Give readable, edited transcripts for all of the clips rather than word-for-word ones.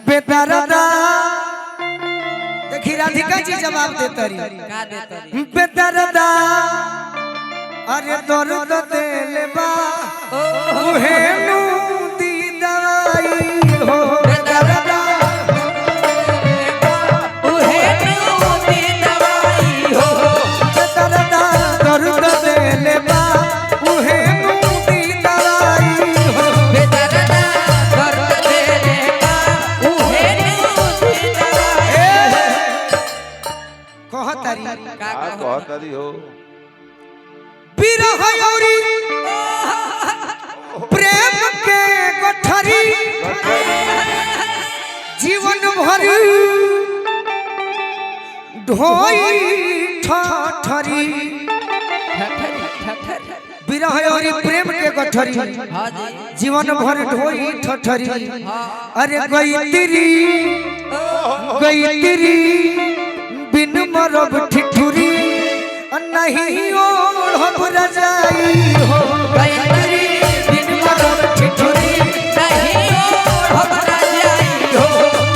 बेदर्दा देखी राधिका जी जवाब देता रही का देता रे बेदर्दा अरे दर्द दिल बा उहे नु दी दवाई हो बेदर्दा उहे नु दी दवाई हो बेदर्दा दर्द दिल बा उहे नु दी दवाई हो बेदर्दा दर्द देले बा उहे नु दी दवाई कहतारी का कहतारी हो विरह औरी प्रेम के गठरी जीवन भर ढोई ठठरी विरह औरी प्रेम के गठरी हां जी जीवन भर ढोई ठठरी अरे गई तेरी बिन मरब ठिठुरी नहीं ओढ़ब रजाई हो गयत्री बिन मरब ठिठुरी नहीं ओढ़ब रजाई हो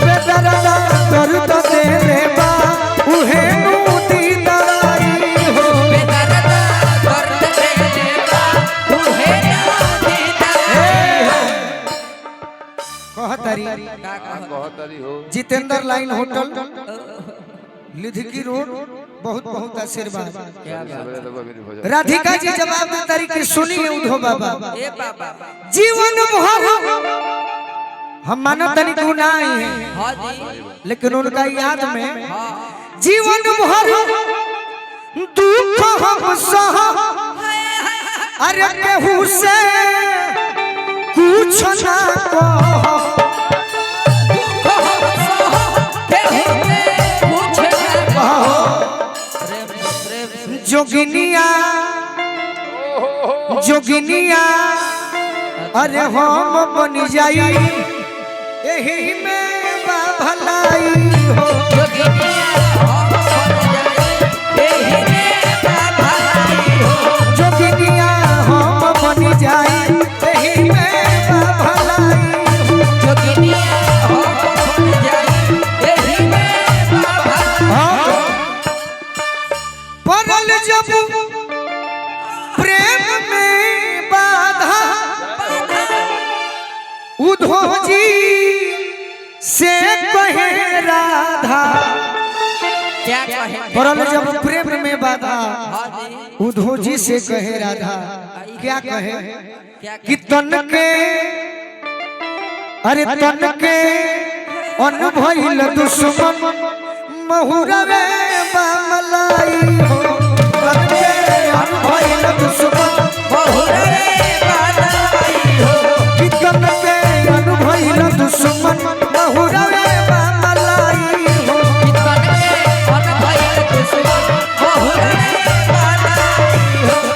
बेदर्दा दर्द देले बा उहे नु दी दवाई हो बेदर्दा दर्द देले बा उहे नु दी दवाई हो कहतारी का कहतारी हो जितेंद्र लाइन होटल लिधिकी रोड बहुत बहुत आशीर्वाद सवेरे लोगों मेरी भजन राधिका जी जवाब देतारी कि सुनिए उधो बाबा ए बाबा जीवन भर हम मानत नहीं तू नहीं है हां जी लेकिन उनका याद में हां जीवन भर दुख हम सह अरे केहू से कुछ ना कह दुख हम सह केहू ने पूछ ना प्रेम जोगिनिया अरे हम बन जाई एही में बा भलाई हो जोगिनिया हम बन जाई एही में बा भलाई हो जोगिनिया हम बन जाई एही में बा भलाई हो जोगिनिया हम बन जाई एही में बा भलाई परल जब प्रेम में बाधा उधो जी से कहे राधा क्या कहे परल जब प्रेम में बाधा हां जी उधो जी से कहे राधा क्या कहे क्या कि तन के अरे तन के अनभइल दुश्मन महुरवे बामलाई हो तन के अनभइल दुश्मन बहुरे बालाई हो कि तन के अनभइल दुश्मन महुरवे बामलाई हो कितन के मन भइल दुश्मन बहुरे बालाई हो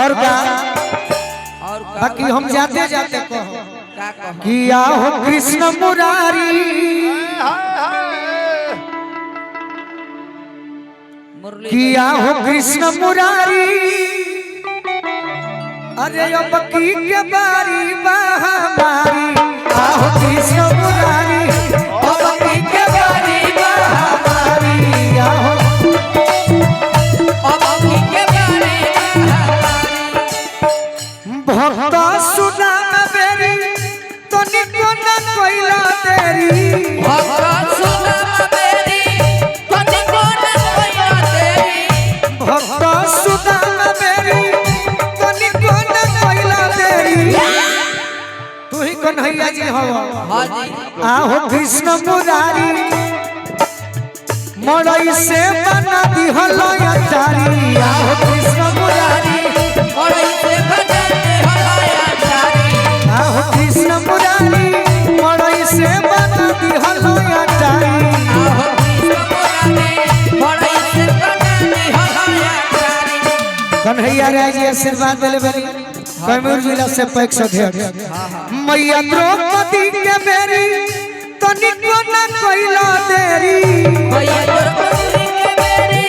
और का और बाकी हम जाते जाते कहो का कहो कि आओ कृष्ण मुरारी मुरली किया हो कृष्ण मुरारी अरे अब की के बारी बहामारी आओ कृष्ण मुरारी अब की के बारी बहामारी आओ अब की के बारे भक्त सुना बेरी तो निकोना कोइला तेरी भगवान सुना मेरी कति को न कोई तेरी भक्त सुना बेरी तो निकोना कोइला तेरी तू ही कन्हैया जी हवा हां जी आहो कृष्ण मुरारी मड़ई से बना दिहलो अचारी आहो कृष्ण मुरारी मड़ई से बना दिहलो अचारी आहो कृष्ण मुरारी मड़ई से बना दिहलो अचारी आहो कृष्ण मुरारी मड़ई से बना दिहलो अचारी कन्हैया राय जी आशीर्वाद दिले बनी कैमूर जिला से पैक सधे मैया द्रौपदी के बेरी तनिको न कइला देरी मैया द्रौपदी के बेरी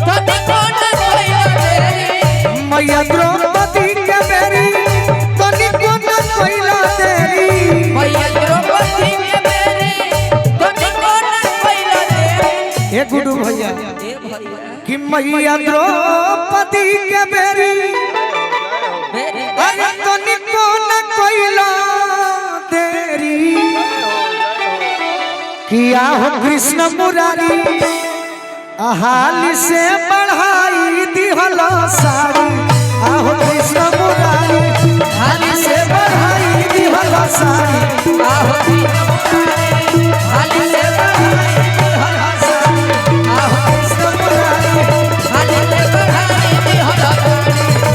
तनिको न कइला देरी मैया द्रौपदी के बेरी तनिको न कइला देरी मैया द्रौपदी के बेरी तनिको न कइला देरी ए गुडू भैया ए भैया कि मैया द्रौपदी के बेरी अरे तनिको न कइला देरी किया हो कृष्ण मुरारी हाल से बढ़ा